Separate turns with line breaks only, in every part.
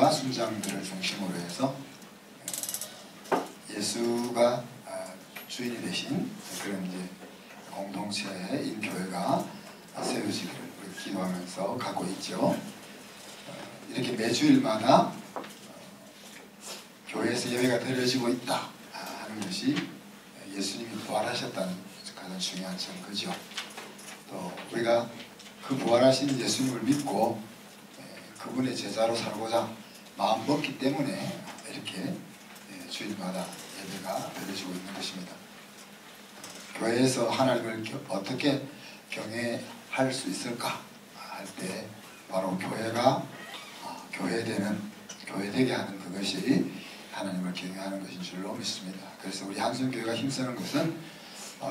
부하 순장들을 중심으로 해서 예수가 주인이 되신 그런 이제 공동체인 교회가 세워지기를 기도하면서 가고 있죠. 이렇게 매주일마다 교회에서 예배가 드려지고 있다 하는 것이 예수님이 부활하셨다는 가장 중요한 증거죠. 또 우리가 그 부활하신 예수님을 믿고 그분의 제자로 살고자 마음 먹기 때문에 이렇게 주일마다 예배가 드려지고 있는 것입니다. 교회에서 하나님을 어떻게 경외할 수 있을까 할 때 바로 교회가 교회되게 하는 그것이 하나님을 경외하는 것인 줄로 믿습니다. 그래서 우리 한성교회가 힘쓰는 것은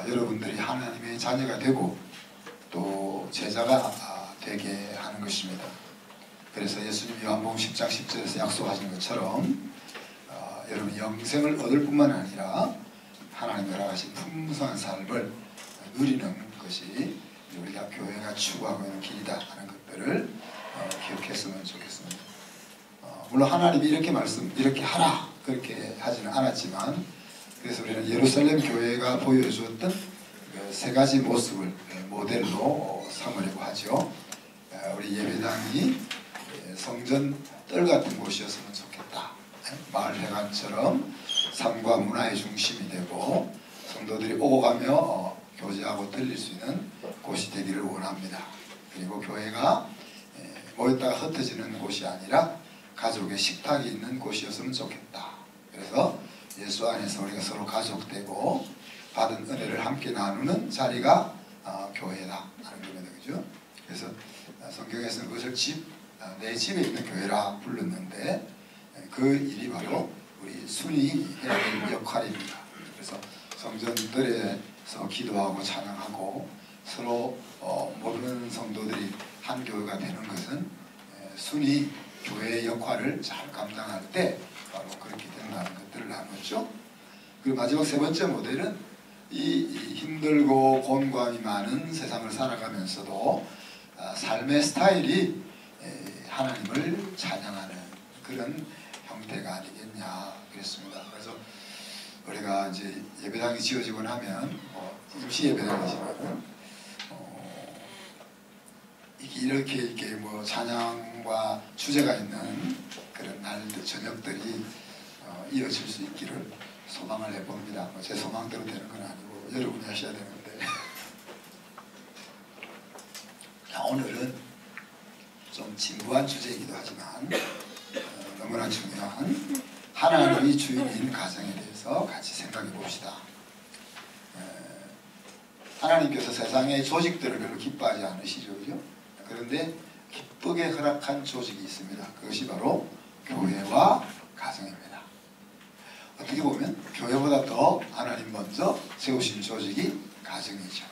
여러분들이 하나님의 자녀가 되고 또 제자가 되게 하는 것입니다. 그래서 예수님이 요한복음 10장 10절에서 약속하신 것처럼 여러분 영생을 얻을 뿐만 아니라 하나님 허락하신 풍성한 삶을 누리는 것이 우리가 교회가 추구하고 있는 길이다 하는 것들을 기억했으면 좋겠습니다. 물론 하나님이 이렇게 하라 그렇게 하지는 않았지만, 그래서 우리는 예루살렘 교회가 보여주었던 그 세 가지 모습을 모델로 삼으려고 하죠. 우리 예배당이 성전 뜰 같은 곳이었으면 좋겠다. 마을 회관처럼 삶과 문화의 중심이 되고 성도들이 오고 가며 교제하고 들릴 수 있는 곳이 되기를 원합니다. 그리고 교회가 모였다가 흩어지는 곳이 아니라 가족의 식탁이 있는 곳이었으면 좋겠다. 그래서 예수 안에서 우리가 서로 가족되고 받은 은혜를 함께 나누는 자리가 교회다 하는 겁니다. 그죠? 그래서 성경에서는 그것을 내 집에 있는 교회라 불렀는데 그 일이 바로 우리 순위 해야 될 역할입니다. 그래서 성전들에서 기도하고 찬양하고 서로 모르는 성도들이 한 교회가 되는 것은 순위 교회의 역할을 잘 감당할 때 바로 그렇게 된다는 것들을 나눴죠. 그리고 마지막 세 번째 모델은 이 힘들고 곤고함이 많은 세상을 살아가면서도 삶의 스타일이 하나님을 찬양하는 그런 형태가 아니겠냐 그랬습니다. 그래서 우리가 이제 예배당이 지어지고 나면 임시 예배당이지만 이렇게 뭐 찬양과 주제가 있는 그런 날들 저녁들이 이어질 수 있기를 소망을 해봅니다. 제 소망대로 되는 건 아니고 여러분이 하셔야 되는데 오늘은 좀 진부한 주제이기도 하지만 너무나 중요한 하나님이 주인인 가정에 대해서 같이 생각해 봅시다. 하나님께서 세상의 조직들을 별로 기뻐하지 않으시죠, 그죠? 그런데 기쁘게 허락한 조직이 있습니다. 그것이 바로 교회와 가정입니다. 어떻게 보면 교회보다 더 하나님 먼저 세우신 조직이 가정이죠.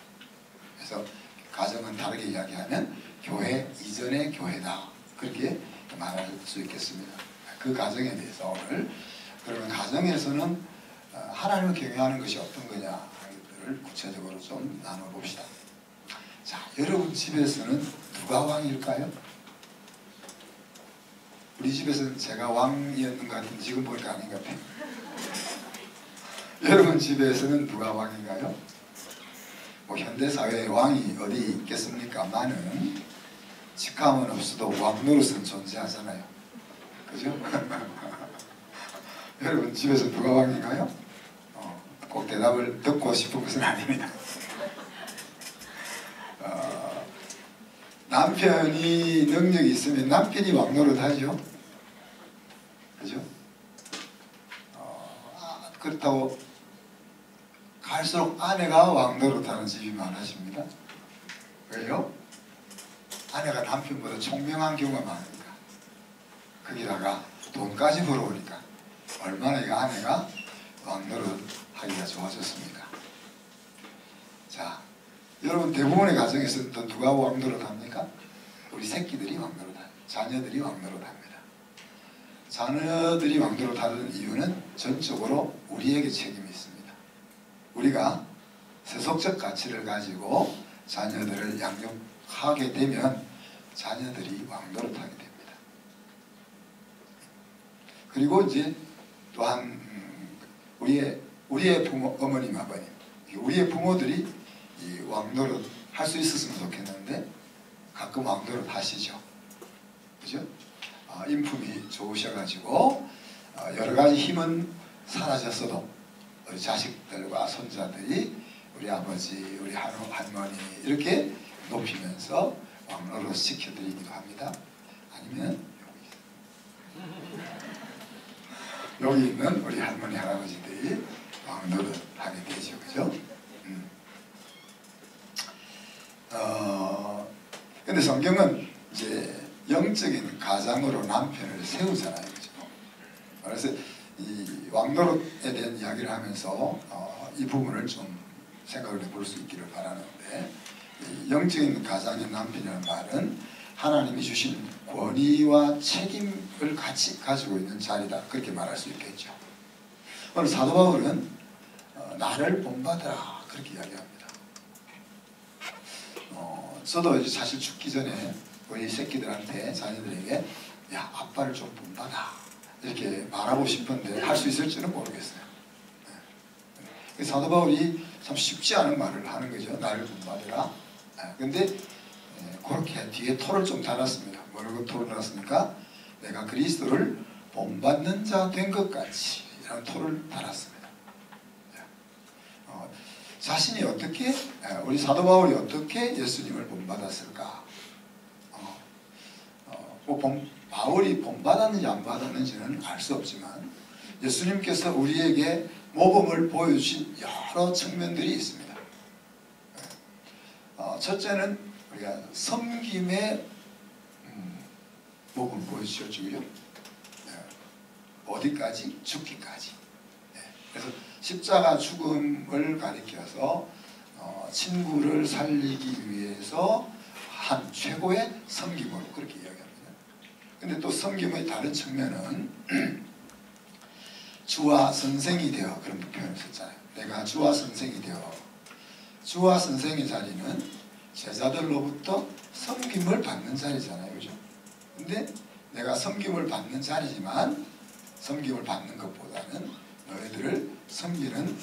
그래서 가정은 다르게 이야기하면 교회 이전의 교회다, 그렇게 말할 수 있겠습니다. 그 가정에 대해서 오늘 그러면 가정에서는 하나님을 경외하는 것이 어떤 거냐 하는 것들을 구체적으로 좀 나눠봅시다. 자, 여러분 집에서는 누가 왕일까요? 우리 집에서는 제가 왕이었는 것 같은데 지금 보니까 아닌 것 같아요. 여러분 집에서는 누가 왕인가요? 뭐 현대사회에 왕이 어디 있겠습니까? 많은 직함은 없어도 왕노릇은 존재하잖아요. 그죠? 여러분 집에서 누가 왕인가요? 꼭 대답을 듣고 싶은 것은 아닙니다. 남편이 능력이 있으면 남편이 왕노릇 하죠. 그죠? 그렇다고 갈수록 아내가 왕노릇 하는 집이 많아집니다. 왜요? 아내가 남편보다 총명한 경우가 많으니까. 거기다가 돈까지 벌어오니까 얼마나 이 아내가 왕노릇 하기가 좋아졌습니까? 자, 여러분 대부분의 가정에서는 또 누가 왕노릇 합니까? 우리 새끼들이 왕노릇 합니다. 자녀들이 왕노릇 합니다. 자녀들이 왕노릇 하는 이유는 전적으로 우리에게 책임이 있습니다. 우리가 세속적 가치를 가지고 자녀들을 양육하게 되면 자녀들이 왕노릇하게 됩니다. 그리고 이제 또한 우리의 부모, 어머님, 아버님, 우리의 부모들이 이 왕노릇 할 수 있었으면 좋겠는데 가끔 왕노릇 하시죠. 그죠? 인품이 좋으셔가지고 여러 가지 힘은 사라졌어도 우리 자식들과 손자들이 우리 아버지, 우리 할머니 이렇게 높이면서 왕노릇 시켜드리기도 합니다. 아니면 여기 있는 우리 할머니, 할아버지들이 왕노릇 하게 되죠. 그죠? 근데 성경은 이제 영적인 가장으로 남편을 세우잖아요. 그죠? 그래서 이 왕노릇에 대한 이야기를 하면서 이 부분을 좀 생각을 해볼 수 있기를 바라는데, 이 영적인 가장의 남편이라는 말은 하나님이 주신 권위와 책임을 같이 가지고 있는 자리다, 그렇게 말할 수 있겠죠. 오늘 사도 바울은 나를 본받으라 그렇게 이야기합니다. 저도 이제 사실 죽기 전에 우리 새끼들한테, 자녀들에게 야, 아빠를 좀 본받아 이렇게 말하고 싶은데 할 수 있을지는 모르겠어요. 사도 바울이 참 쉽지 않은 말을 하는 거죠. 나를 본받으라. 근데 그렇게 뒤에 토를 좀 달았습니다. 뭐라고 토를 달았습니까? 내가 그리스도를 본받는 자 된 것 같이 이라는 토를 달았습니다. 자신이 어떻게, 우리 사도 바울이 어떻게 예수님을 본받았을까? 바울이 본받았는지 안 받았는지는 알 수 없지만 예수님께서 우리에게 모범을 보여주신 여러 측면들이 있습니다. 첫째는 우리가 섬김의 모범을 보여주셨죠. 어디까지? 죽기까지. 그래서 십자가 죽음을 가리켜서 친구를 살리기 위해서 한 최고의 섬김으로 그렇게 이야기합니다. 근데 또 섬김의 다른 측면은 주와 선생이 되어, 그런 표현을 썼잖아요. 내가 주와 선생이 되어. 주와 선생의 자리는 제자들로부터 섬김을 받는 자리잖아요. 그죠? 근데 내가 섬김을 받는 자리지만 섬김을 받는 것보다는 너희들을 섬기는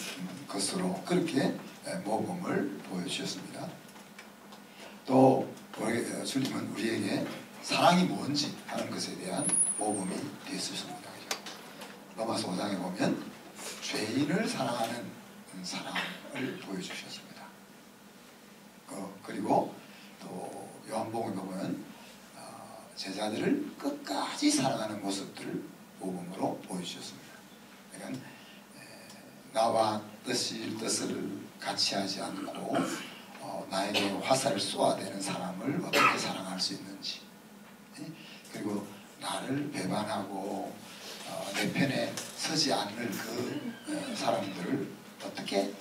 것으로 그렇게 모범을 보여주셨습니다. 또 주님은 우리에게 사랑이 뭔지 하는 것에 대한 모범이 되었습니다. 로마서 5장에 보면 죄인을 사랑하는 사랑을 보여주셨습니다. 그리고 또 요한복음에 보면 제자들을 끝까지 사랑하는 모습들을 모범으로 보여주셨습니다. 그러니까 나와 뜻을 같이 하지 않고 나에게 화살을 쏘아대는 사람을 어떻게 사랑할 수 있는지, 그리고 나를 배반하고 내 편에 서지 않을 그 사람들을 어떻게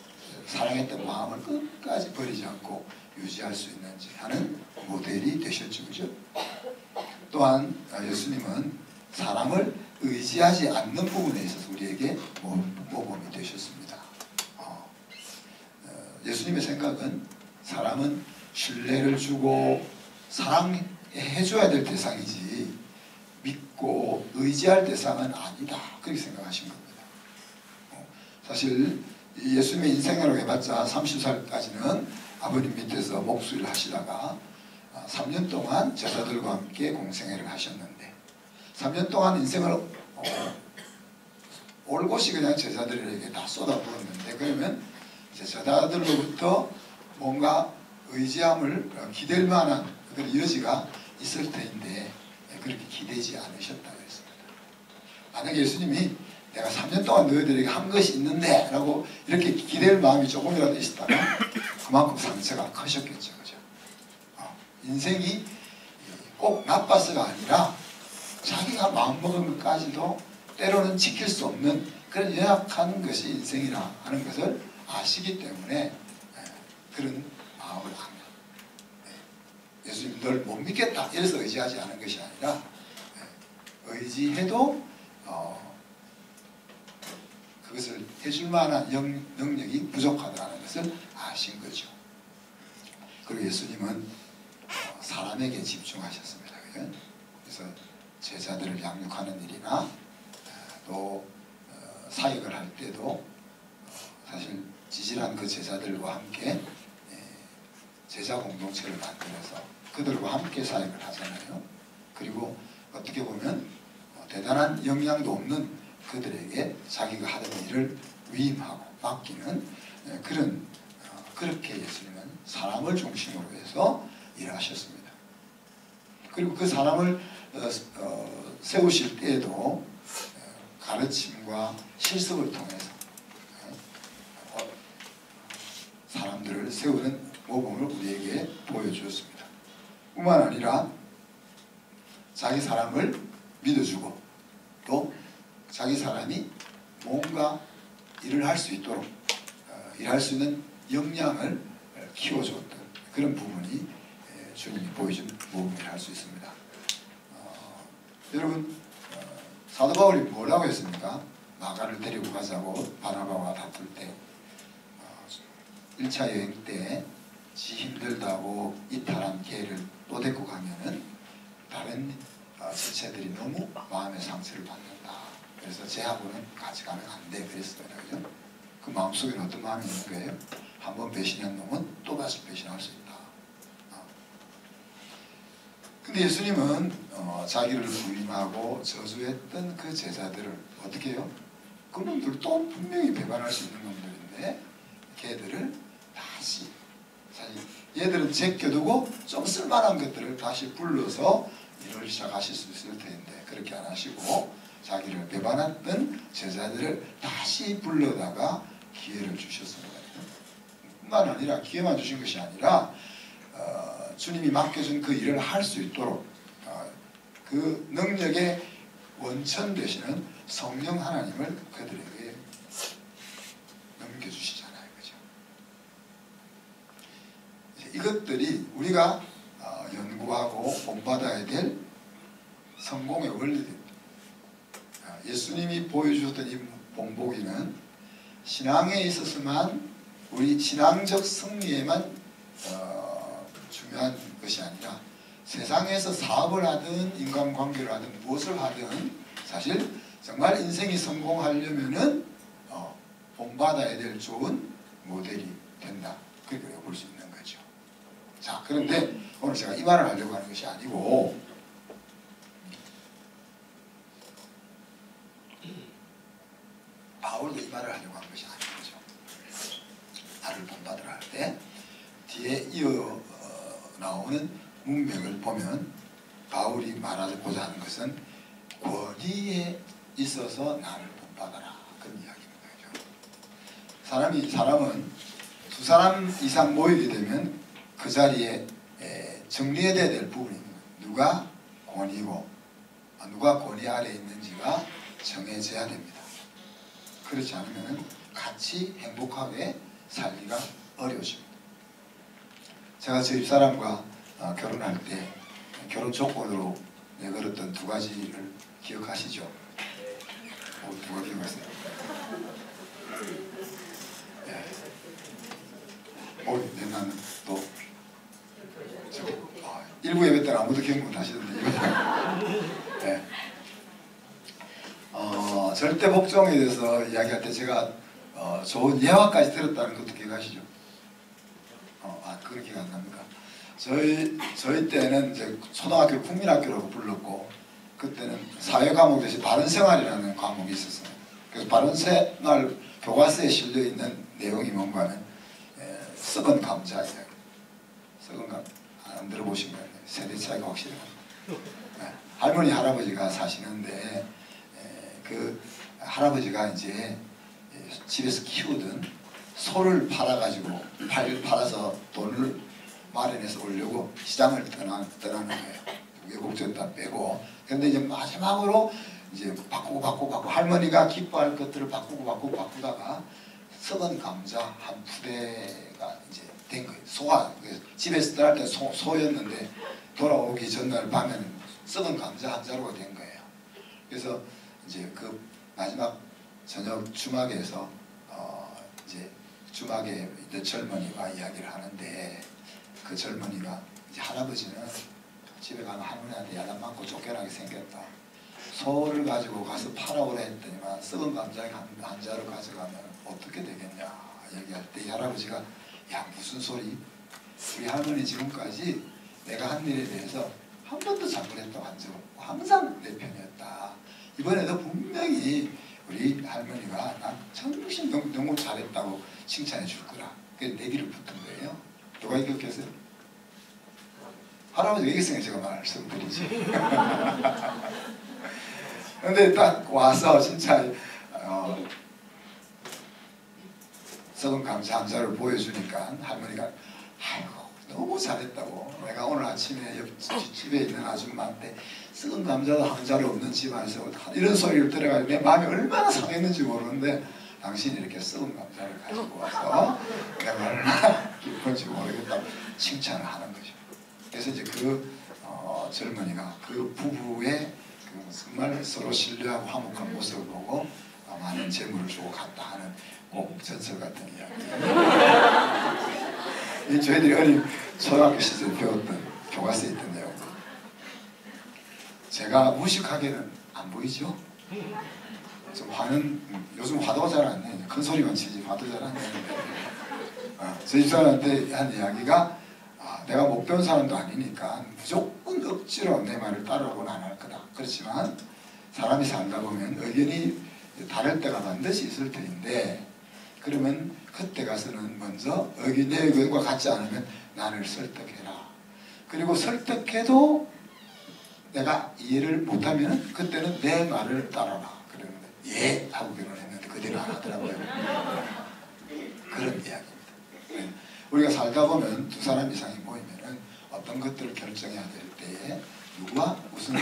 사랑했던 마음을 끝까지 버리지 않고 유지할 수 있는지 하는 모델이 되셨죠. 그죠? 또한 예수님은 사람을 의지하지 않는 부분에 있어서 우리에게 모범이 되셨습니다. 예수님의 생각은 사람은 신뢰를 주고 사랑해줘야 될 대상이지 믿고 의지할 대상은 아니다, 그렇게 생각하신 겁니다. 사실 예수님의 인생이라고 해봤자 30살까지는 아버님 밑에서 목수일을 하시다가 3년 동안 제자들과 함께 공생애를 하셨는데 3년 동안 인생을 올곧이 그냥 제자들에게 다 쏟아부었는데, 그러면 제자들로부터 뭔가 의지함을 기댈 만한 그런 여지가 있을 텐데 그렇게 기대지 않으셨다 그랬습니다. 만약에 예수님이 내가 3년 동안 너희들에게 한 것이 있는데 라고 이렇게 기댈 마음이 조금이라도 있었다면 그만큼 상처가 크셨겠죠. 그죠? 인생이 꼭 나빠서가 아니라 자기가 마음먹은 것까지도 때로는 지킬 수 없는 그런 연약한 것이 인생이라 하는 것을 아시기 때문에 그런 마음을 합니다. 예수님 널 못 믿겠다 이래서 의지하지 않은 것이 아니라 의지해도 그것을 해줄 만한 능력이 부족하다는 것을 아신 거죠. 그리고 예수님은 사람에게 집중하셨습니다. 그래서 제자들을 양육하는 일이나 또 사역을 할 때도 사실 지질한 그 제자들과 함께 제자 공동체를 만들어서 그들과 함께 사역을 하잖아요. 그리고 어떻게 보면 대단한 영향도 없는 그들에게 자기가 하던 일을 위임하고 맡기는 그렇게 예수님은 사람을 중심으로 해서 일하셨습니다. 그리고 그 사람을 세우실 때에도 가르침과 실습을 통해서 사람들을 세우는 모범을 우리에게 보여주었습니다. 뿐만 아니라 자기 사람을 믿어주고 또 자기 사람이 뭔가 일을 할 수 있도록 일할 수 있는 역량을 키워줬던 그런 부분이 주님이 보여준 모범이라 할 수 있습니다. 여러분 사도 바울이 뭐라고 했습니까? 마가를 데리고 가자고 바나바와 다툴 때 1차 여행 때 지 힘들다고 이탈한 개를 또 데리고 가면은 다른 지체들이 너무 마음의 상처를 받는다. 그래서 쟤하고는 같이 가면 안 돼. 그랬습니다. 그죠? 그 마음속에는 어떤 마음이 있는 거예요? 한번 배신한 놈은 또다시 배신할 수 있다. 근데 예수님은 자기를 부인하고 저주했던 그 제자들을 어떻게 해요? 그 놈들도 분명히 배반할 수 있는 놈들인데 걔들을 다시 사실 얘들은 제껴두고 좀 쓸만한 것들을 다시 불러서 일을 시작하실 수 있을 텐데 그렇게 안 하시고 자기를 배반했던 제자들을 다시 불러다가 기회를 주셨습니다. 뿐만 아니라 기회만 주신 것이 아니라 주님이 맡겨준 그 일을 할 수 있도록 그 능력의 원천 되시는 성령 하나님을 그들에게 넘겨주시잖아요. 그죠? 이것들이 우리가 연구하고 본받아야 될 성공의 원리입니다. 예수님이 보여주셨던 이 본보기는 신앙에 있어서만 우리 신앙적 승리에만 중요한 것이 아니라 세상에서 사업을 하든 인간관계를 하든 무엇을 하든 사실 정말 인생이 성공하려면은 본받아야 될 좋은 모델이 된다. 그렇게 볼 수 있는 거죠. 자, 그런데 오늘 제가 이 말을 하려고 하는 것이 아니고 바울도 이 말을 하려고 한 것이 아닌 거죠. 나를 본받으라 할 때 뒤에 이어 나오는 문맥을 보면 바울이 말하고자 하는 것은 권위에 있어서 나를 본받아라 그런 이야기입니다. 사람은 두 사람 이상 모이게 되면 그 자리에 정리해야 될 부분입니다. 누가 권위고 누가 권위 아래에 있는지가 정해져야 됩니다. 그렇지 않으면 같이 행복하게 살기가 어려워집니다. 제가 제 집사람과 결혼할 때 결혼 조건으로 내걸었던 두 가지를 기억하시죠? 누가 기억하세요? 나는 또 일부 예배 때는 아무도 기억 못 하시던데 네. 절대 복종에 대해서 이야기할 때 제가 좋은 예화까지 들었다는 것도 기억하시죠? 그런 기억 안 납니까? 저희 때는 이제 초등학교 국민학교라고 불렀고 그때는 사회 과목 대신 바른생활이라는 과목이 있었어요. 그래서 바른생활 교과서에 실려 있는 내용이 뭔가는 썩은 감자 이야기. 썩은 감자 안 들어보신 거예요. 세대 차이가 확실히 납니다. 할머니 할아버지가 사시는데 그 할아버지가 이제 집에서 키우던 소를 팔아가지고 팔아서 돈을 마련해서 오려고 시장을 떠나는 거예요. 외국전 다 빼고. 근데 이제 마지막으로 이제 바꾸고 할머니가 기뻐할 것들을 바꾸다가 썩은 감자 한 푸대가 이제 된 거예요. 소화. 집에서 떠날 때 소였는데 돌아오기 전날 밤에는 썩은 감자 한 자루가 된 거예요. 그래서 이제 그 마지막 저녁 주막에서 이제 주막에 있던 젊은이가 이야기를 하는데 그 젊은이가 이제 할아버지는 집에 가면 할머니한테 야단 맞고 쫓겨나게 생겼다. 소를 가지고 가서 팔아오라 했더니만 썩은 감자 한 자루 가져가면 어떻게 되겠냐 얘기할 때 이 할아버지가 야 무슨 소리? 우리 할머니 지금까지 내가 한 일에 대해서 한 번도 잘못했다고 한 적 없고 항상 내 편이었다. 이번에도 분명히 우리 할머니가 난 정신 너무 잘했다고 칭찬해 줄 거라. 그래서 내기를 붙은 거예요. 누가 이겼겠어요? 할아버지가 이겼으니까 제가 말씀드리지. 근데 딱 와서 진짜 썩은 감자 한 자를 보여주니까 할머니가 아이고 너무 잘했다고. 내가 오늘 아침에 옆집에 있는 아줌마한테 썩은 감자도 한 자루 없는 집안에서 이런 소리를 들어가지고 내 마음이 얼마나 상했는지 모르는데 당신이 이렇게 썩은 감자를 가지고 와서 내가 얼마나 기쁜지 모르겠다고 칭찬을 하는 거죠. 그래서 이제 그 젊은이가 그 부부의 그 정말 서로 신뢰하고 화목한 모습을 보고 많은 재물을 주고 갔다 하는 꼭 전설 같은 이야기. 이 저희들이 어린 초등학교 시절 배웠던 교과서에 있던 내용. 제가 무식하게는 안 보이죠? 좀 화는 요즘 화도 잘 안 내요. 큰 소리만 치지 화도 잘 안 내는데 저희 집사람한테 한 이야기가 내가 못 배운 사람도 아니니까 무조건 억지로 내 말을 따르라고는 안 할 거다. 그렇지만 사람이 살다 보면 의견이 다를 때가 반드시 있을 텐데 그러면 그때 가서는 먼저 내 의견과 같지 않으면 나를 설득해라. 그리고 설득해도 내가 이해를 못하면 그때는 내 말을 따라라. 그러면 예 하고 결혼했는데 그대로 안 하더라고요. 그런 이야기입니다. 우리가 살다 보면 두 사람 이상이 모이면은 어떤 것들을 결정해야 될 때에 누가 무슨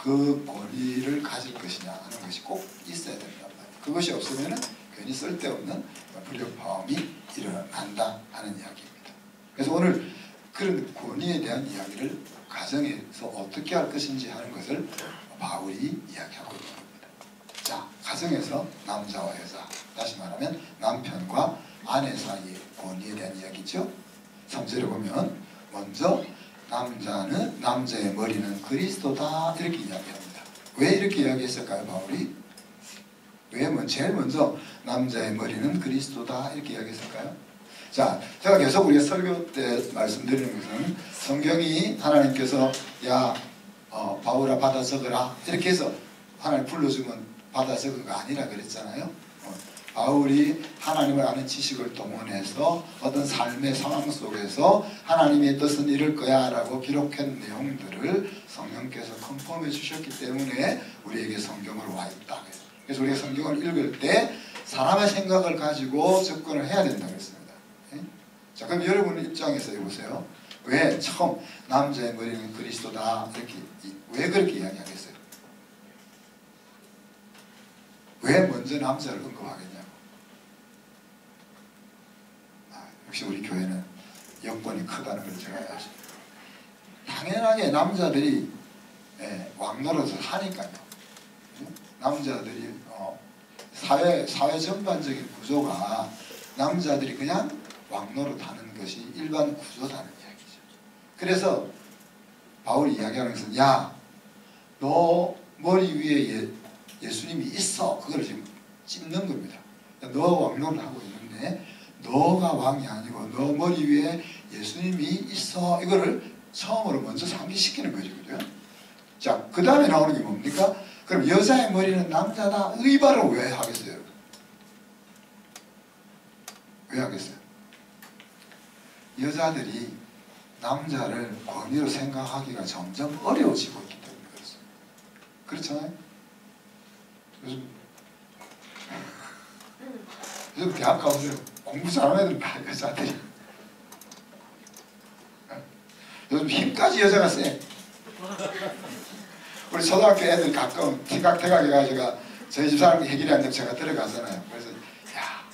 그 권위를 가질 것이냐 하는 것이 꼭 있어야 된단 말이에요. 그것이 없으면은 괜히 쓸데없는 불협화음이 일어난다 하는 이야기입니다. 그래서 오늘 그런 권위에 대한 이야기를 가정에서 어떻게 할 것인지 하는 것을 바울이 이야기하고 있는 겁니다. 자, 가정에서 남자와 여자, 다시 말하면 남편과 아내 사이의 권위에 대한 이야기죠. 3절에 보면 먼저 남자는 남자의 머리는 그리스도다 이렇게 이야기합니다. 왜 이렇게 이야기했을까요, 바울이? 왜 제일 먼저 남자의 머리는 그리스도다 이렇게 이야기했을까요? 자, 제가 계속 우리가 설교 때 말씀드리는 것은 성경이 하나님께서 야 바울아 받아 적으라 이렇게 해서 하나님 불러주면 받아 적은 거 아니라 그랬잖아요. 바울이 하나님을 아는 지식을 동원해서 어떤 삶의 상황 속에서 하나님의 뜻은 이럴 거야 라고 기록한 내용들을 성령께서 컨펌해 주셨기 때문에 우리에게 성경으로 와 있다. 그래서 우리가 성경을 읽을 때 사람의 생각을 가지고 접근을 해야 된다고 했습니다. 자, 그럼 여러분 입장에서 해보세요. 왜 처음 남자의 머리는 그리스도다 이렇게 왜 그렇게 이야기하겠어요? 왜 먼저 남자를 언급하겠냐고. 역시 우리 교회는 여건이 크다는 걸 제가 알죠. 당연하게 남자들이 왕노릇을 하니까요. 남자들이 사회 전반적인 구조가 남자들이 그냥 왕노릇하는 것이 일반 구조다는 이야기죠. 그래서 바울이 이야기하는 것은 야, 너 머리 위에 예수님이 있어. 그걸 지금 찝는 겁니다. 너 왕노릇 하고 있는데 너가 왕이 아니고 너 머리 위에 예수님이 있어. 이거를 처음으로 먼저 상기시키는 거죠. 그죠? 자, 그 다음에 나오는 게 뭡니까? 그럼 여자의 머리는 남자다. 이 말을 왜 하겠어요? 왜 하겠어요? 여자들이 남자를 권위로 생각하기가 점점 어려워지고 있기 때문에 그렇습니다. 그렇잖아요? 요즘 대학 가보세요. 공부 잘하는 애들은 다 여자들이. 요즘 힘까지 여자가 세. 우리 초등학교 애들 가끔 티각태각 해가지고 저희 집사람 해결이 안 되면 제가 들어가잖아요. 그래서 야,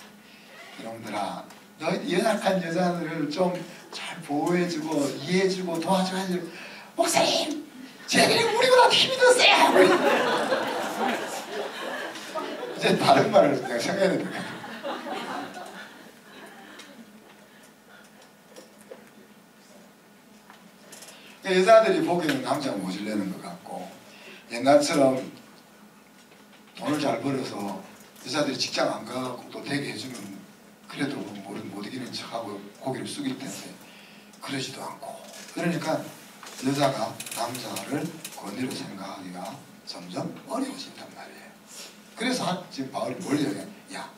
이놈들아, 너희 연약한 여자들을 좀 잘 보호해주고 이해해주고 도와줘야지. 목사님, 쟤들이 우리보다 힘이 더 세! 이제 다른 말을 내가 생각해야 된다. 여자들이 보기에는 남자가 모질라는 것 같고 옛날처럼 돈을 잘 벌어서 여자들이 직장 안 가고 또 되게 해주면 그래도 못 이기는 척하고 고개를 숙일 텐데 그러지도 않고, 그러니까 여자가 남자를 권위로 생각하기가 점점 어려워진단 말이에요. 그래서 지금 바울이 뭘 얘기해? 야,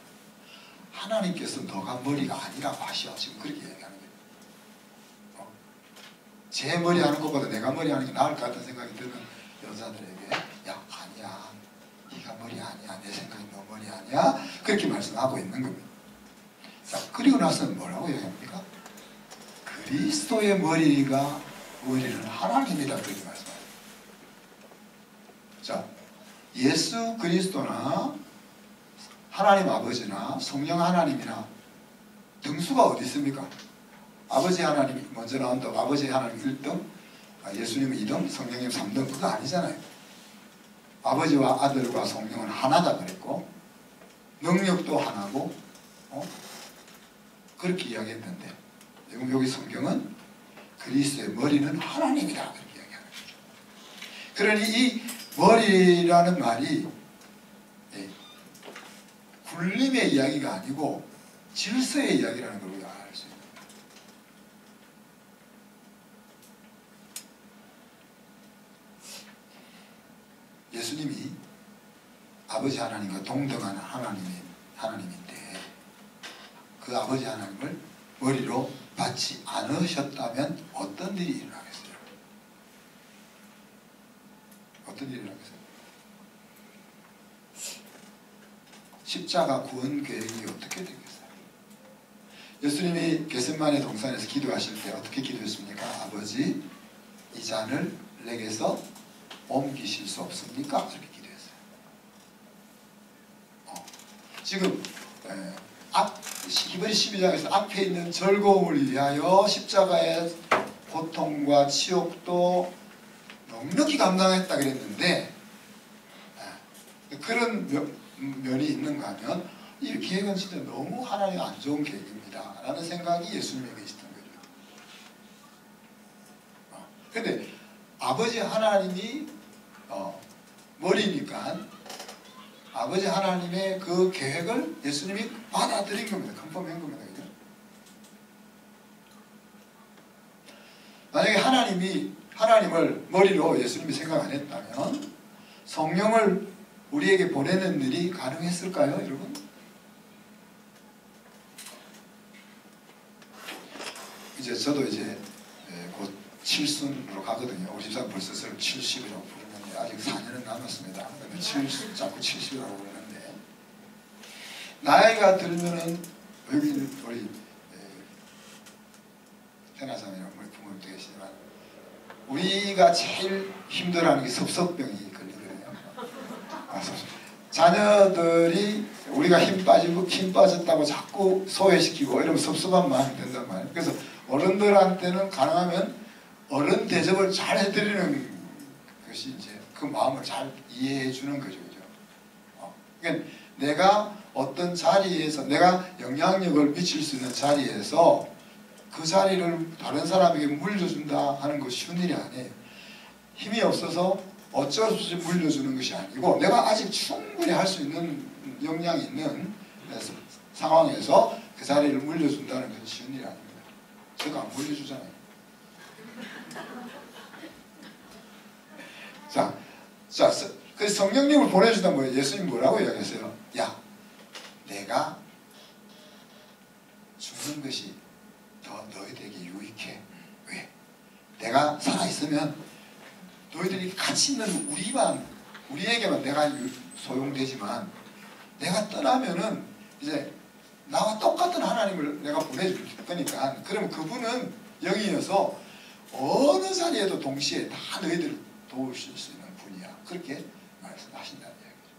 하나님께서 너가 머리가 아니라고 하시오. 지금 그렇게 얘기하는 거예요. 제 머리 하는 것보다 내가 머리 하는 게 나을 것 같은 생각이 드는 여자들에게, 야, 아니야, 네가 머리 아니야, 내 생각이 너 머리 아니야, 그렇게 말씀하고 있는 겁니다. 자, 그리고 나서는 뭐라고 얘기합니까? 그리스도의 머리는 하나님이다, 그렇게 말씀합니다. 자, 예수 그리스도나 하나님 아버지나 성령 하나님이나 등수가 어디 있습니까? 아버지 하나님이 먼저 나온다고 아버지 하나님 1등, 예수님은 2등, 성령님 3등, 그거 아니잖아요. 아버지와 아들과 성령은 하나다 그랬고 능력도 하나고 그렇게 이야기했는데, 여기 성경은 그리스도의 머리는 하나님이다 그렇게 이야기하는 거죠. 그러니 이 머리라는 말이 굴림의 이야기가 아니고 질서의 이야기라는 걸 우리가 알 수 있습니다. 예수님이 아버지 하나님과 동등한 하나님인데 그 아버지 하나님을 머리로 받지 않으셨다면 어떤 일이 일어나겠어요? 어떤 일이 일어나겠어요? 십자가 구원 계획이 어떻게 되겠어요? 예수님이 겟세마네 동산에서 기도하실 때 어떻게 기도했습니까? 아버지, 이 잔을 내게서 옮기실 수 없습니까? 그렇게 기도했어요. 지금 히브리 12장에서 앞에 있는 즐거움을 위하여 십자가의 고통과 치욕도 넉넉히 감당했다 그랬는데, 그런 면이 있는가 하면 이 계획은 진짜 너무 하나님 안 좋은 계획입니다 라는 생각이 예수님에게 있었던 거죠. 그런데 아버지 하나님이 머리니까 아버지 하나님의 그 계획을 예수님이 받아들인 겁니다. 컨펌한 겁니다. 그죠? 만약에 하나님을 머리로 예수님이 생각 안 했다면 성령을 우리에게 보내는 일이 가능했을까요, 여러분? 저도 곧 칠순으로 가거든요. 우리 집사람 벌써 70이라고 부르는데 아직 4년은 남았습니다. 근데 자꾸 70이라고 부르는데, 나이가 들면은 여기 우리 태나사님이랑 우리 부모님도 계시지만 우리가 제일 힘들어하는 게 섭섭병이 걸리거든요. 자녀들이 우리가 힘 빠졌다고 자꾸 소외시키고 이러면 섭섭한 마음이 든단 말이에요. 그래서 어른들한테는 가능하면 어른 대접을 잘 해드리는 것이 이제 그 마음을 잘 이해해 주는 거죠. 그죠? 그러니까 내가 어떤 자리에서 내가 영향력을 미칠 수 있는 자리에서 그 자리를 다른 사람에게 물려준다 하는 것이 쉬운 일이 아니에요. 힘이 없어서 어쩔 수 없이 물려주는 것이 아니고 내가 아직 충분히 할 수 있는 역량이 있는 상황에서 그 자리를 물려준다는 것이 쉬운 일이 아닙니다. 제가 안 물려주잖아요. 그래서 성령님을 보내주다 뭐예요? 예수님 뭐라고 이야기했어요? 야, 내가 죽는 것이 더 너희들에게 유익해. 왜? 내가 살아있으면 너희들이 같이 있는 우리에게만 내가 소용되지만 내가 떠나면은 이제 나와 똑같은 하나님을 내가 보내줄 거니까, 그러면 그분은 영이어서 어느 자리에도 동시에 다 너희들을 도우실 수 있는 분이야. 그렇게 말씀하신다는 이야기죠.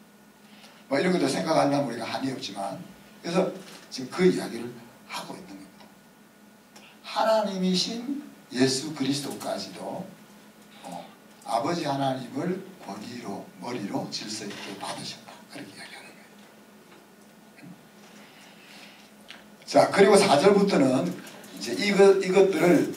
뭐 이런 것도 생각하려면 우리가 한이 없지만, 그래서 지금 그 이야기를 하고 있는 겁니다. 하나님이신 예수 그리스도까지도 아버지 하나님을 권위로 머리로 질서 있게 받으셨다. 그렇게 이야기하는 거예요. 자, 그리고 4절부터는 이제 이것들을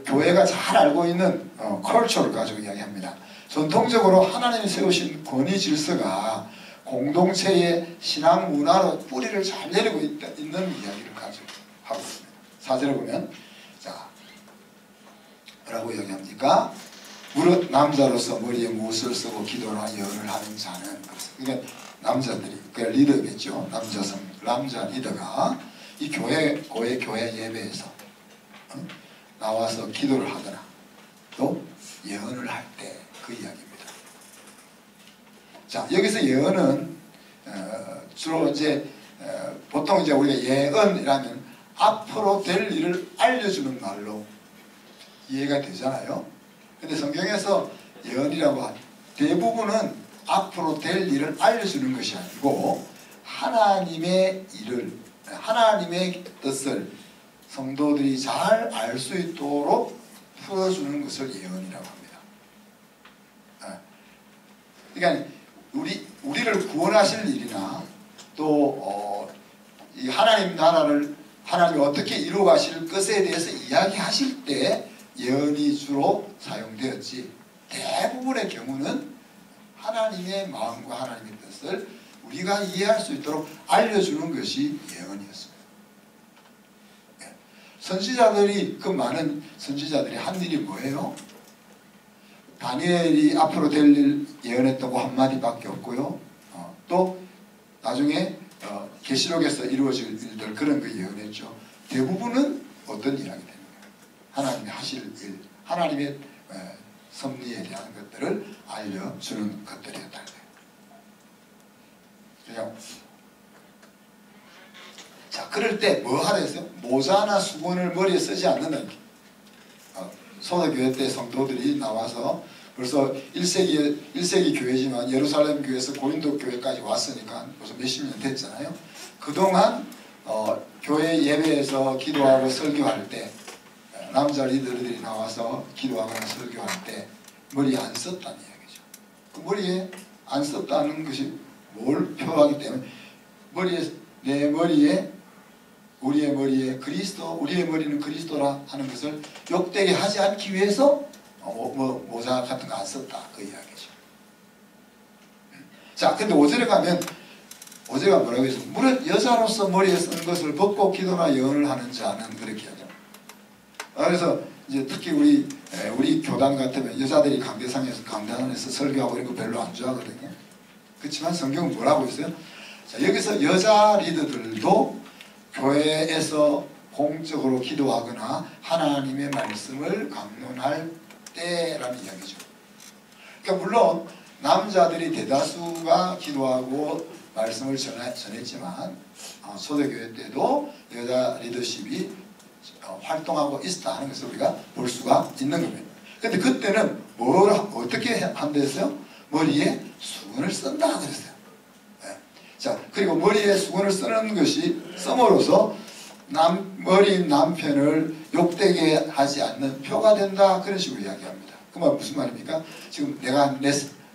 교회가 잘 알고 있는 컬처를 가지고 이야기합니다. 전통적으로 하나님이 세우신 권위 질서가 공동체의 신앙 문화로 뿌리를 잘 내리고 있는 이야기를 가지고 하고 있습니다. 4절에 보면 자 뭐라고 이야기합니까? 무릇 남자로서 머리에 무엇을 쓰고 기도나 예언을 하는 자는, 그러니까 남자들이, 그러니까 리더겠죠. 남자 리더가 이 교회 예배에서 나와서 기도를 하거나 또 예언을 할 때 그 이야기입니다. 자, 여기서 예언은 주로 이제 보통 이제 우리가 예언이라면 앞으로 될 일을 알려주는 말로 이해가 되잖아요. 근데 성경에서 예언이라고 한 대부분은 앞으로 될 일을 알려주는 것이 아니고 하나님의 일을, 하나님의 뜻을 성도들이 잘 알 수 있도록 풀어주는 것을 예언이라고 합니다. 그러니까 우리를 구원하실 일이나 또 이 하나님 나라를 하나님이 어떻게 이루어가실 것에 대해서 이야기하실 때 예언이 주로 사용되었지, 대부분의 경우는 하나님의 마음과 하나님의 뜻을 우리가 이해할 수 있도록 알려주는 것이 예언이었습니다. 선지자들이, 그 많은 선지자들이 한 일이 뭐예요? 다니엘이 앞으로 될 일 예언했다고 한마디밖에 없고요. 또 나중에 계시록에서 이루어질 일들, 그런 거 예언했죠. 대부분은 어떤 이야기 됩니까? 하나님이 하실 일, 하나님의 섭리에 대한 것들을 알려주는 것들이었다는 거예요. 자, 그럴 때 뭐 하라 했어요? 모자나 수건을 머리에 쓰지 않는다는 거예요. 초대교회 때 성도들이 나와서 벌써 1세기 교회지만 예루살렘 교회에서 고린도 교회까지 왔으니까 벌써 몇십 년 됐잖아요. 그동안 교회 예배에서 기도하고 설교할 때 남자 리더들이 나와서 기도하거나 설교할 때 머리에 안 썼다는 이야기죠. 그 머리에 안 썼다는 것이 뭘 표하기 때문에 내 머리에, 우리의 머리에 그리스도, 우리의 머리는 그리스도라 하는 것을 욕되게 하지 않기 위해서 모자 같은 거 안 썼다, 그 이야기죠. 자, 근데 5절에 가면 5절가 뭐라고 했어요? 무릇 여자로서 머리에 쓴 것을 벗고 기도나 예언을 하는 자는, 그렇게 하죠. 그래서 이제 특히 우리 교단 같으면 여자들이 강대상에서 설교하고 이런 거 별로 안 좋아하거든요. 그렇지만 성경은 뭐라고 했어요? 자, 여기서 여자 리더들도 교회에서 공적으로 기도하거나 하나님의 말씀을 강론할 때라는 이야기죠. 그러니까 물론 남자들이 대다수가 기도하고 말씀을 전했지만 초대교회 때도 여자 리더십이 활동하고 있었다 하는 것을 우리가 볼 수가 있는 겁니다. 근데 그때는 어떻게 한댔어요? 머리에 수건을 쓴다 그랬어요. 자, 그리고 머리에 수건을 쓰는 것이 썸으로서 머리인 남편을 욕되게 하지 않는 표가 된다, 그런 식으로 이야기합니다. 그 말 무슨 말입니까? 지금 내가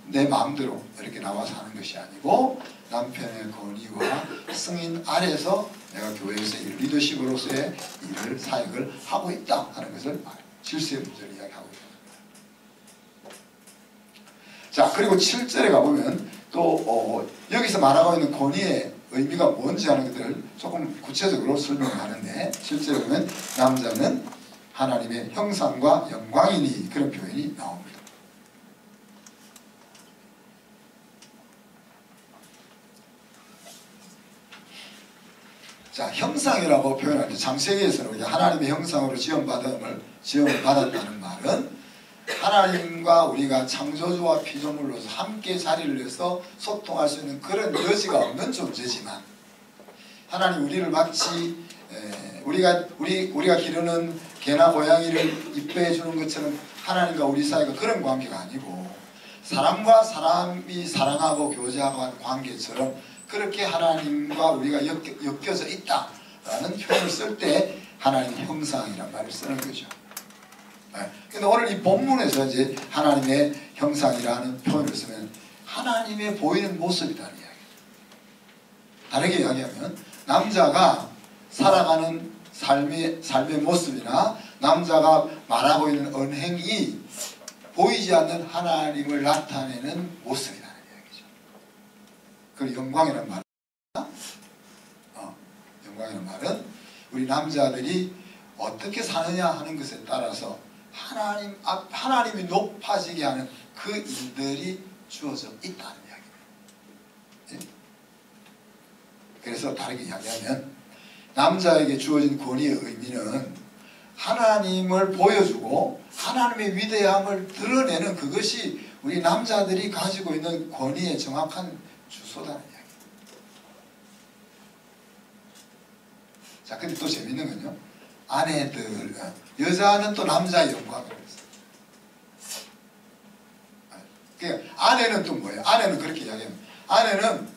내 마음대로 이렇게 나와서 하는 것이 아니고 남편의 권위와 승인 아래서 내가 교회에서 리더십으로서의 일을, 사역을 하고 있다 하는 것을 질서의 문제를 이야기하고 있습니다. 자, 그리고 7절에 가보면 또 여기서 말하고 있는 권위의 의미가 뭔지 하는 것들을 조금 구체적으로 설명을 하는데, 실제로 보면 남자는 하나님의 형상과 영광이니, 그런 표현이 나옵니다. 자, 형상이라고 표현하는데 창세기에서는 우리가 하나님의 형상으로 지음받았다는 말은 하나님과 우리가 창조주와 피조물로서 함께 자리를 해서 소통할 수 있는 그런 여지가 없는 존재지만, 하나님 우리를 마치 우리가 기르는 개나 고양이를 이뻐해 주는 것처럼 하나님과 우리 사이가 그런 관계가 아니고, 사람과 사람이 사랑하고 교제하고 하는 관계처럼 그렇게 하나님과 우리가 엮여져 있다라는 표현을 쓸 때 하나님 형상이라는 말을 쓰는 거죠. 근데 오늘 이 본문에서 이제 하나님의 형상이라는 표현을 쓰면 하나님의 보이는 모습이라는 이야기. 다르게 이야기하면 남자가 살아가는 삶의 모습이나 남자가 많아 보이는 언행이 보이지 않는 하나님을 나타내는 모습이라는 이야기죠. 그리고 영광이라는 말은 영광이라는 말은 우리 남자들이 어떻게 사느냐 하는 것에 따라서 하나님이 높아지게 하는 그 일들이 주어져 있다는 이야기입니다. 예? 그래서 다르게 이야기하면 남자에게 주어진 권위의 의미는 하나님을 보여주고 하나님의 위대함을 드러내는 그것이 우리 남자들이 가지고 있는 권위의 정확한 주소라는 이야기입니다. 자, 근데 또 재밌는 건요, 아내들, 여자는 또 남자의 영광을 했어요. 그러니까 아내는 또 뭐예요? 아내는 그렇게 이야기합니다. 아내는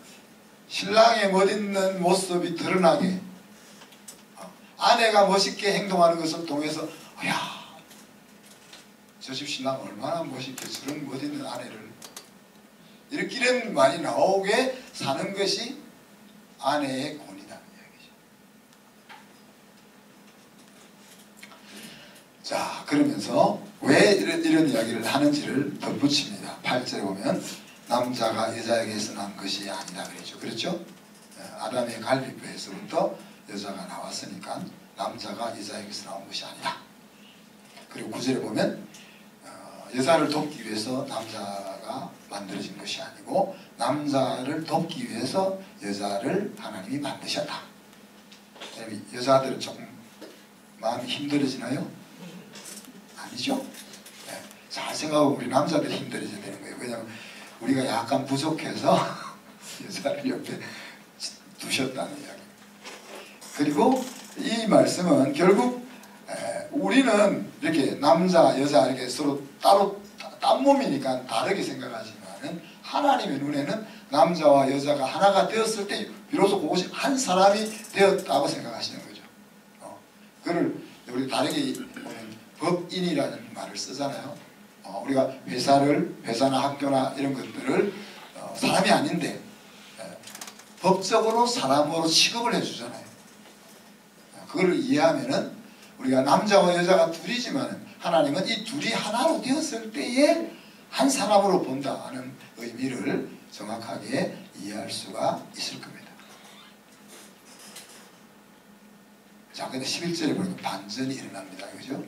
신랑의 멋있는 모습이 드러나게, 아내가 멋있게 행동하는 것을 통해서 야, 저 집 신랑 얼마나 멋있게 저런 멋있는 아내를 이런 말이 나오게 사는 것이 아내의 권위라는 이야기죠. 자, 그러면서 왜 이런 이야기를 하는지를 덧붙입니다. 8절에 보면 남자가 여자에게서 난 것이 아니다 그랬죠. 그렇죠? 아담의 갈비뼈에서부터 여자가 나왔으니까 남자가 여자에게서 나온 것이 아니다. 그리고 9절에 보면 여자를 돕기 위해서 남자가 만들어진 것이 아니고 남자를 돕기 위해서 여자를 하나님이 만드셨다. 여자들은 조금 마음이 힘들어지나요? 아니죠? 네. 잘 생각하고 우리 남자들이 힘들어져야 되는 거예요. 왜냐하면 우리가 약간 부족해서 여자를 옆에 두셨다는 이야기. 그리고 이 말씀은 결국 우리는 이렇게 남자, 여자 이렇게 서로 따로 딴 몸이니까 다르게 생각하지만은 하나님의 눈에는 남자와 여자가 하나가 되었을 때 비로소 그것이 한 사람이 되었다고 생각하시는 거죠. 그걸 우리 다르게 보면 법인이라는 말을 쓰잖아요. 우리가 회사나 학교나 이런 것들을 사람이 아닌데 법적으로 사람으로 취급을 해주잖아요. 그걸 이해하면은 우리가 남자와 여자가 둘이지만 하나님은 이 둘이 하나로 되었을 때에 한 사람으로 본다는 의미를 정확하게 이해할 수가 있을 겁니다. 자, 근데 11절에 보니까 반전이 일어납니다. 그죠?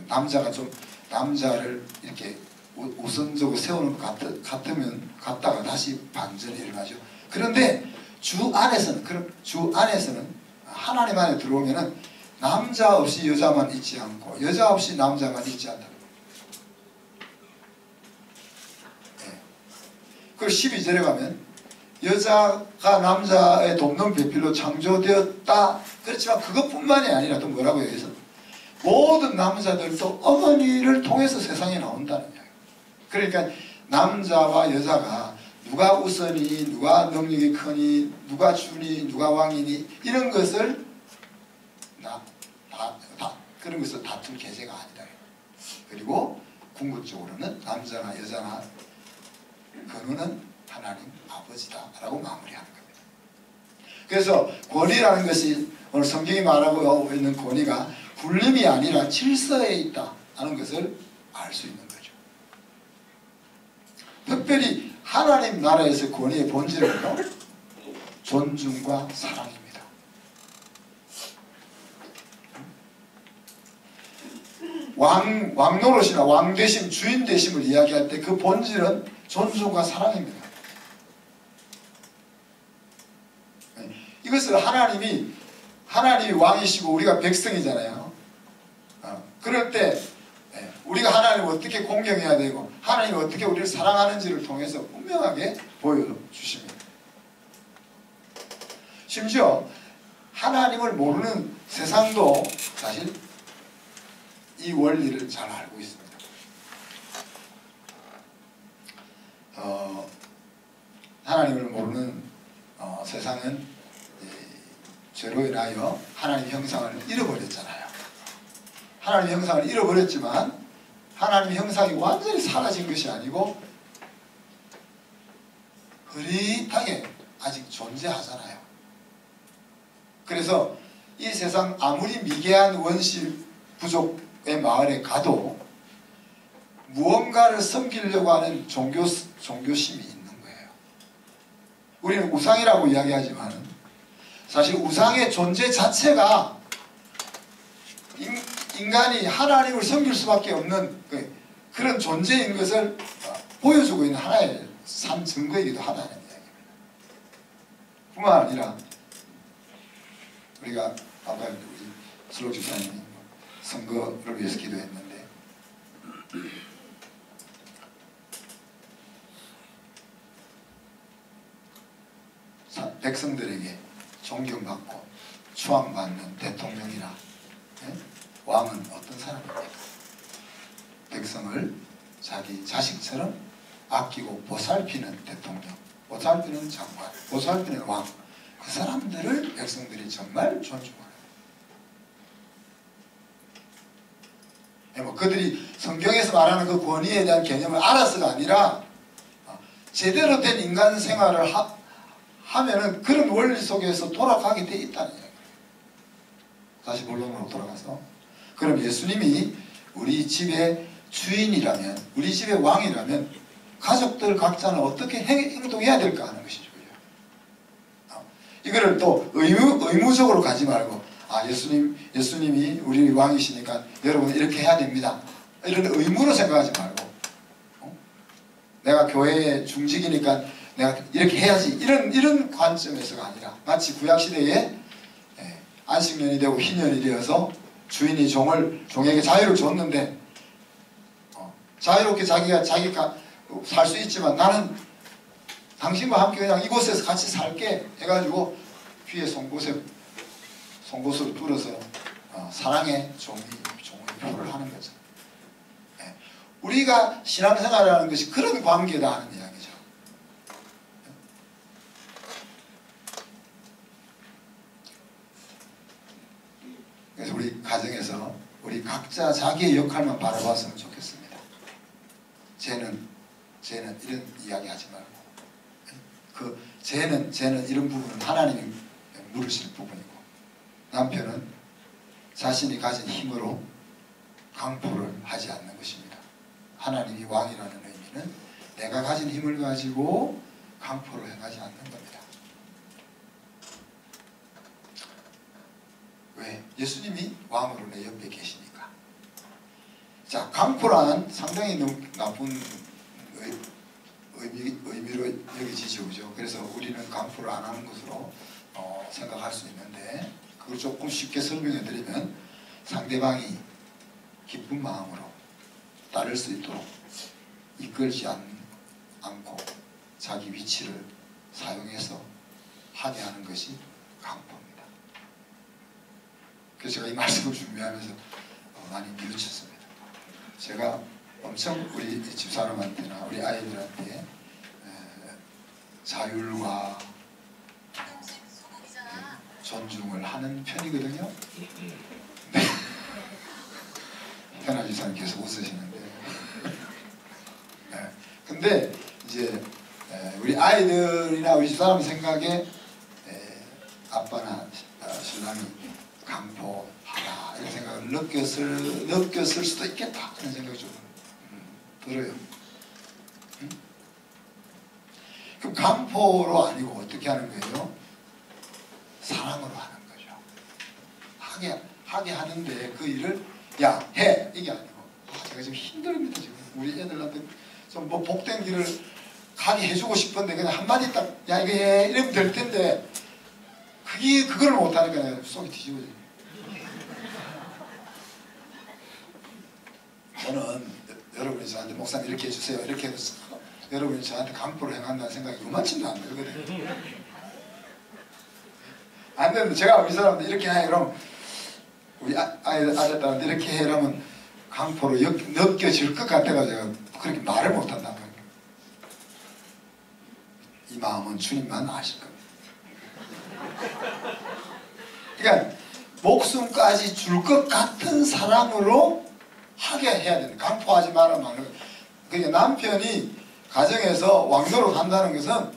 남자가 좀 남자를 이렇게 우선적으로 세우는 것 같다가 다시 반전이 일어나죠. 그런데 주 안에서는 하나님 안에 들어오면은 남자 없이 여자만 있지 않고 여자 없이 남자만 있지 않다. 네. 그리고 12절에 가면 여자가 남자의 돕는 배필로 창조되었다. 그렇지만 그것뿐만이 아니라 또 뭐라고 여기서 모든 남자들도 어머니를 통해서 세상에 나온다는 이야기. 그러니까 남자와 여자가 누가 우선이, 누가 능력이 크니, 누가 주니, 누가 왕이니 이런 것을 그런 것을 다툴 계제가 아니다. 그리고 궁극적으로는 남자나 여자나 근원은 하나님 아버지다라고 마무리하는 겁니다. 그래서 권위라는 것이 오늘 성경이 말하고 있는 권위가 군림이 아니라 질서에 있다는 것을 알 수 있는 거죠. 특별히 하나님 나라에서 권위의 본질은요, 존중과 사랑입니다. 왕노릇이나 왕되심, 주인되심을 이야기할 때 그 본질은 존중과 사랑입니다. 이것을 하나님이 왕이시고 우리가 백성이잖아요. 그럴 때 우리가 하나님을 어떻게 공경해야 되고 하나님이 어떻게 우리를 사랑하는지를 통해서 분명하게 보여주십니다. 심지어 하나님을 모르는 세상도 사실 이 원리를 잘 알고 있습니다. 하나님을 모르는 세상은 죄로 인하여 하나님 형상을 잃어버렸잖아요. 하나님 형상을 잃어버렸지만 하나님 형상이 완전히 사라진 것이 아니고 흐릿하게 아직 존재하잖아요. 그래서 이 세상 아무리 미개한 원시 부족 마을에 가도 무언가를 섬기려고 하는 종교심이 있는 거예요. 우리는 우상이라고 이야기하지만 사실 우상의 존재 자체가 인간이 하나님을 섬길 수밖에 없는 그런 존재인 것을 보여주고 있는 하나의 산 증거이기도 하다는 이야기입니다. 뿐만 아니라 우리가 아까 우리 슬록 집사님이 선거를 위해서 기도했는데 백성들에게 존경받고 추앙받는 대통령이나 왕은 어떤 사람입니까? 백성을 자기 자식처럼 아끼고 보살피는 대통령, 보살피는 장관, 보살피는 왕, 그 사람들을 백성들이 정말 존중하는 거예요. 그들이 성경에서 말하는 그 권위에 대한 개념을 알아서가 아니라 제대로 된 인간 생활을 하면은 그런 원리 속에서 돌아가게 돼 있다는 이야기예요. 다시 본론으로 돌아가서, 그럼 예수님이 우리 집의 주인이라면, 우리 집의 왕이라면 가족들 각자는 어떻게 행동해야 될까 하는 것이죠. 이거를 또 의무적으로 가지 말고, 예수님이 우리 왕이시니까 여러분 이렇게 해야 됩니다, 이런 의무로 생각하지 말고, 내가 교회의 중직이니까 내가 이렇게 해야지, 이런 관점에서가 아니라, 마치 구약시대에 안식년이 되고 희년이 되어서 주인이 종에게 자유를 줬는데, 자유롭게 자기가 살 수 있지만 나는 당신과 함께 그냥 이곳에서 같이 살게 해가지고 귀에 송곳으로 뚫어서 사랑의 종의 표를 하는 거죠. 우리가 신앙생활이라는 것이 그런 관계다 하는 이야기죠. 그래서 우리 가정에서 우리 각자 자기의 역할만 바라봤으면 좋겠습니다. 쟤는 이런 이야기 하지 말고, 쟤는 이런 부분은 하나님이 물으실 부분이고, 남편은 자신이 가진 힘으로 강포를 하지 않는 것입니다. 하나님이 왕이라는 의미는 내가 가진 힘을 가지고 강포를 행하지 않는 겁니다. 왜? 예수님이 왕으로 내 옆에 계시니까. 자, 강포란 상당히 나쁜 의미로 여겨지죠, 그죠? 그래서 우리는 강포를 안 하는 것으로 생각할 수 있는데, 그걸 조금 쉽게 설명해 드리면, 상대방이 기쁜 마음으로 따를 수 있도록 이끌지 않고 자기 위치를 사용해서 하게 하는 것이 강포입니다. 그래서 제가 이 말씀을 준비하면서 많이 뉘우쳤습니다. 제가 엄청 우리 집사람한테나 우리 아이들한테 자율과 존중을 하는 편이거든요. 네. 현아 집사님 계속 웃으시는데, 네. 근데 이제 우리 아이들이나 우리 집사람 생각에 아빠나 신랑이 강포하다 이런 생각을 느꼈을 수도 있겠다 이런 생각이 좀 들어요. 그럼 강포로 아니고 어떻게 하는 거예요? 사랑으로 하는 거죠. 하게 하는데 그 일을 야, 해! 이게 아니고, 제가 지금 힘듭니다, 지금. 우리 애들한테 좀 뭐 복된 길을 가게 해주고 싶은데 그냥 한마디 딱 야, 이거 해! 이러면 될 텐데, 그걸 못하니까 내가 속이 뒤집어져요. 저는 여러분이 저한테 목사님 이렇게 해주세요, 이렇게 해서 여러분이 저한테 강포를 행한다는 생각이 요만치도 안 들거든요. 안 되는데 제가 우리 사람한테 이렇게 해, 그럼 우리 아들한테 이렇게 해, 이러면 강포로 느껴질 것 같아가지고 제가 그렇게 말을 못한단 말이에요. 이 마음은 주님만 아실 겁니다. 그러니까 목숨까지 줄 것 같은 사랑으로 하게 해야 된다. 강포하지 말아 말아. 그러니까 남편이 가정에서 왕노릇 한다는 것은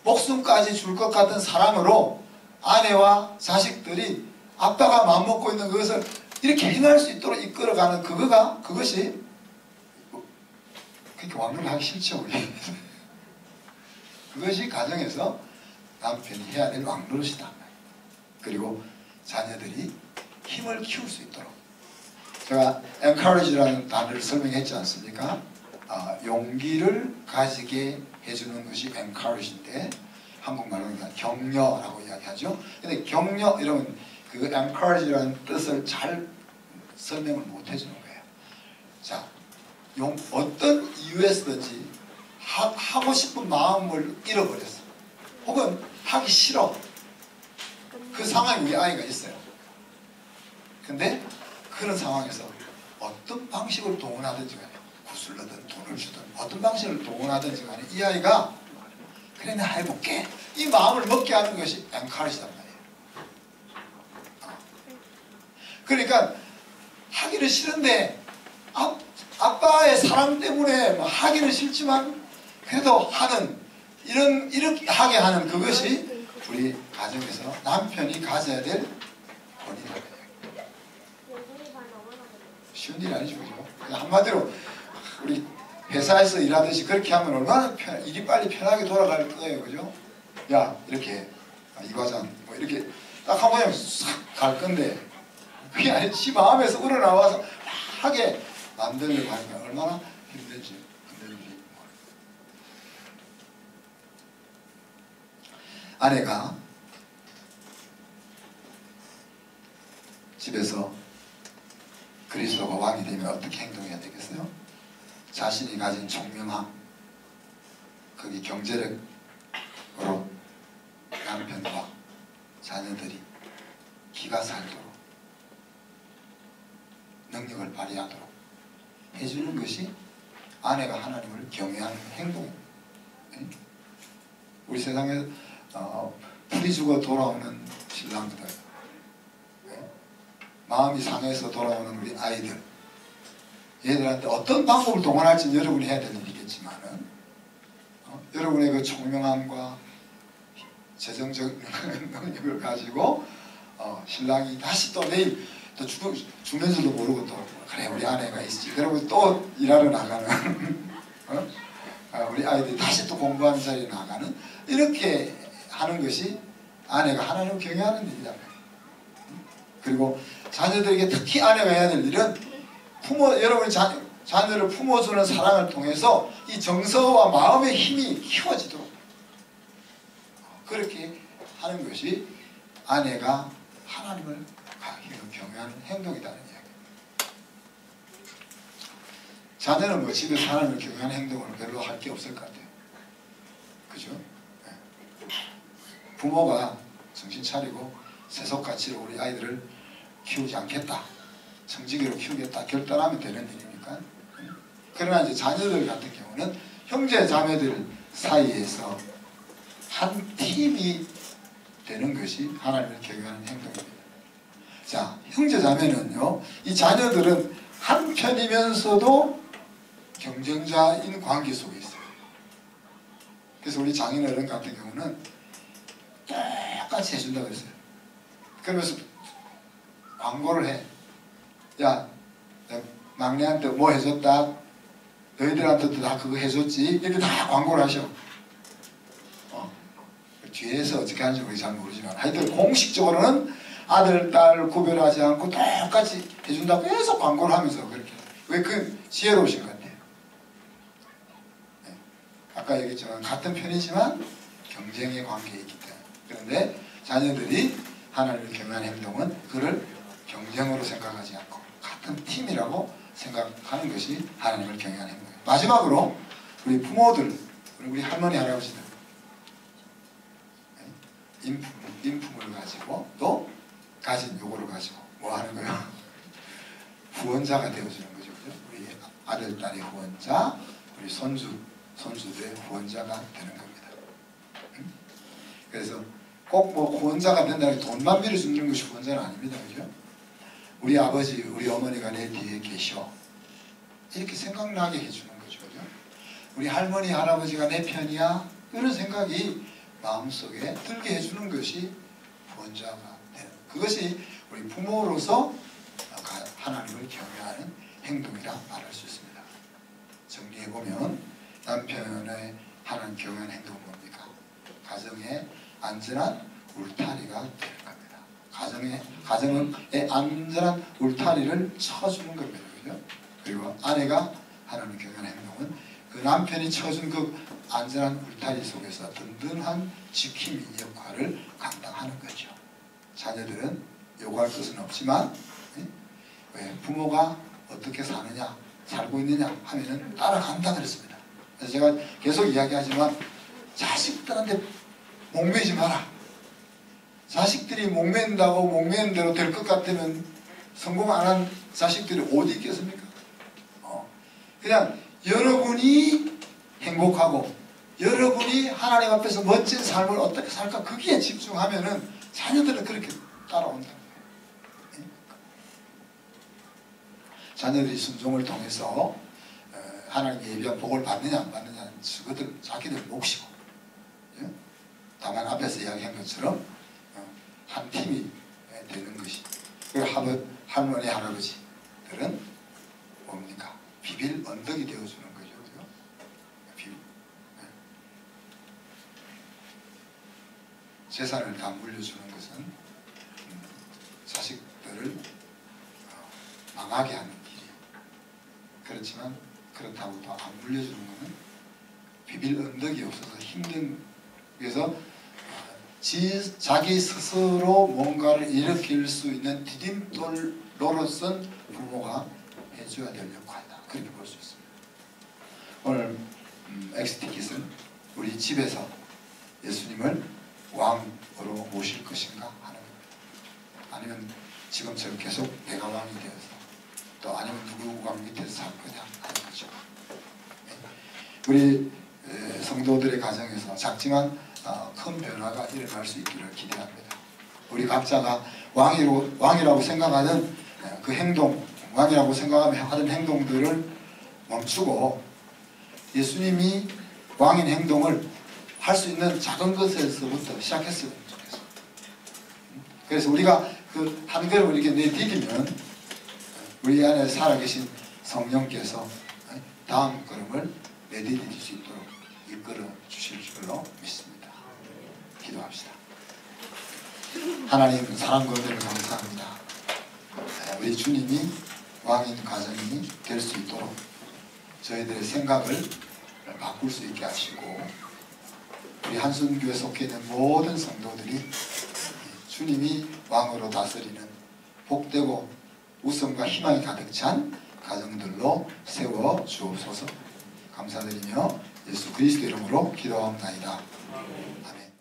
목숨까지 줄 것 같은 사랑으로 아내와 자식들이 아빠가 마음먹고 있는 그것을 이렇게 행할 수 있도록 이끌어가는 그것이 그렇게 왕노릇 하기 싫죠 우리. 그것이 가정에서 남편이 해야 될 왕노릇이다. 그리고 자녀들이 힘을 키울 수 있도록. 제가 encourage라는 단어를 설명했지 않습니까? 용기를 가지게 해주는 것이 encourage인데 한국말로는 격려라고 이야기하죠. 근데 격려 이러면 그 encourage라는 뜻을 잘 설명을 못 해주는 거예요. 자, 어떤 이유에서든지 하고 싶은 마음을 잃어버렸어. 혹은 하기 싫어. 그 상황에 우리 아이가 있어요. 근데 그런 상황에서 어떤 방식으로 동원하든지 간에 구슬러든 돈을 주든 어떤 방식으로 동원하든지 간에 이 아이가 그래 나 해볼게 이 마음을 먹게 하는 것이 encourage단 말이에요. 그러니까 하기는 싫은데 아빠의 사랑 때문에 하기는 싫지만 그래도 하는 이렇게 하게 하는 그것이 우리 가정에서 남편이 가져야 될 권위다. 쉬운 일이 아니죠, 그죠? 한마디로 우리 회사에서 일하듯이 그렇게 하면 얼마나 일이 빨리 편하게 돌아갈 거예요, 그죠? 야 이렇게 이 과장 뭐 이렇게 딱 한 번에 싹 갈 건데 그게 아니지. 지 마음에서 우러나와서 하게 만들려고 하니까 얼마나 힘든지. 아내가 집에서 그리스도가 왕이 되면 어떻게 행동해야 되겠어요? 자신이 가진 총명함, 거기 경제력으로 남편과 자녀들이 기가 살도록 능력을 발휘하도록 해주는 것이 아내가 하나님을 경외하는 행동입니다. 우리 세상에 풀이 죽어 돌아오는 신랑들, 마음이 상해서 돌아오는 우리 아이들, 얘들한테 어떤 방법을 동원할지 여러분이 해야 될 일이겠지만은 여러분의 그 총명함과 재정적 능력을 가지고 신랑이 다시 또 내일 또 죽는지도 모르고 또 그래 우리 아내가 있지 그러고 또 일하러 나가는 우리 아이들이 다시 또 공부하는 자리에 나가는 이렇게 하는 것이 아내가 하나님을 경외하는 일이다. 그리고 자녀들에게 특히 아내가 해야 될 일은 여러분이 자녀를 품어주는 사랑을 통해서 이 정서와 마음의 힘이 키워지도록 그렇게 하는 것이 아내가 하나님을 경외하는 행동이라는 이야기입니다. 자녀는 뭐 집에서 하나님을 경외하는 행동을 별로 할 게 없을 것 같아요. 그죠? 네. 부모가 정신 차리고 세속가치로 우리 아이들을 키우지 않겠다, 성직으로 키우겠다 결단하면 되는 일이니까. 그러나 이제 자녀들 같은 경우는 형제 자매들 사이에서 한 팀이 되는 것이 하나님을 경외하는 행동입니다. 자, 형제 자매는요, 이 자녀들은 한편이면서도 경쟁자인 관계 속에 있어요. 그래서 우리 장인어른 같은 경우는 똑같이 해준다고 했어요. 그러면서 광고를 해. 야, 막내한테 뭐 해줬다. 너희들한테도 다 그거 해줬지. 이렇게 다 광고를 하셔. 뒤에서 어떻게 하는지 우리 잘 모르지만 하여튼 공식적으로는 아들, 딸 구별하지 않고 똑같이 해준다고 계속 광고를 하면서 그렇게. 왜 그 지혜로우신 것 같아요. 네. 아까 얘기했지만 같은 편이지만 경쟁의 관계에 있기 때문에. 그런데 자녀들이 하나님을 경외하는 행동은 그를 경쟁으로 생각하지 않고 같은 팀이라고 생각하는 것이 하나님을 경외하는 행동이에요. 마지막으로 우리 부모들, 우리 할머니, 할아버지들 인품을 가지고 또 가진 요구를 가지고 뭐 하는 거예요? 후원자가 되어주는 거죠. 우리 아들, 딸의 후원자, 우리 손주들의 후원자가 되는 겁니다. 그래서 꼭 뭐 후원자가 된다는 게 돈만 밀어주는 것이 후원자는 아닙니다. 그죠? 우리 아버지, 우리 어머니가 내 뒤에 계셔. 이렇게 생각나게 해주는 거죠. 그죠? 우리 할머니, 할아버지가 내 편이야. 이런 생각이 마음속에 들게 해주는 것이 후원자가 되는, 그것이 우리 부모로서 하나님을 경외하는 행동이라 말할 수 있습니다. 정리해보면 남편의 하나님 경외하는 행동은 뭡니까? 가정의 안전한 울타리가 되는 겁니다. 가정의 안전한 울타리를 쳐주는 겁니다. 그죠? 그리고 아내가 하나님 경외하는 행동은 그 남편이 쳐준 그 안전한 울타리 속에서 든든한 지킴이 역할을 감당하는 거죠. 자녀들은 요구할 것은 없지만 왜 부모가 어떻게 사느냐, 살고 있느냐 하면은 따라간다 그랬습니다. 그래서 제가 계속 이야기하지만 자식들한테 목매지 마라. 자식들이 목맨다고 목매는 대로 될 것 같으면 성공 안 한 자식들이 어디 있겠습니까? 그냥 여러분이 행복하고 여러분이 하나님 앞에서 멋진 삶을 어떻게 살까 거기에 집중하면은 자녀들은 그렇게 따라온다. 자녀들이 순종을 통해서 하나님의 예비한 복을 받느냐 안 받느냐는 자기들 몫이고, 다만 앞에서 이야기한 것처럼 한 팀이 되는 것이. 그리고 할머니 할아버지들은 뭡니까? 비빌 언덕이 되어주는 거죠. 재산을 다 물려주는 것은 자식들을 망하게 하는 길이에요. 그렇지만 그렇다고 또 안 물려주는 것은 비빌 언덕이 없어서 힘든. 그래서 자기 스스로 뭔가를 일으킬 수 있는 디딤돌로서는 부모가 해줘야 될 역할이다. 그렇게 볼 수 있습니다. 오늘 엑스티킷은 우리 집에서 예수님을 왕으로 모실 것인가 하는 겁니다. 아니면 지금처럼 계속 내가 왕이 되어서 또 아니면 누구 왕 밑에서 살 거냐 하는 거죠. 우리 성도들의 가정에서 작지만 큰 변화가 일어날 수 있기를 기대합니다. 우리 각자가 왕이라고 생각하는 그 행동, 왕이라고 생각하며 하던 행동들을 멈추고 예수님이 왕인 행동을 할 수 있는 작은 것에서부터 시작했으면 좋겠습니다. 그래서 우리가 그 한 걸음을 이렇게 내디디면 우리 안에 살아계신 성령께서 다음 걸음을 내디딜 수 있도록 이끌어 주실 줄로 믿습니다. 기도합시다. 하나님 사랑과 은혜를 감사합니다. 우리 주님이 왕인 가정이 될 수 있도록 저희들의 생각을 바꿀 수 있게 하시고 우리 한순교회 속해 있는 모든 성도들이 주님이 왕으로 다스리는 복되고 웃음과 희망이 가득 찬 가정들로 세워 주옵소서. 감사드리며 예수 그리스도 이름으로 기도합니다. 아멘.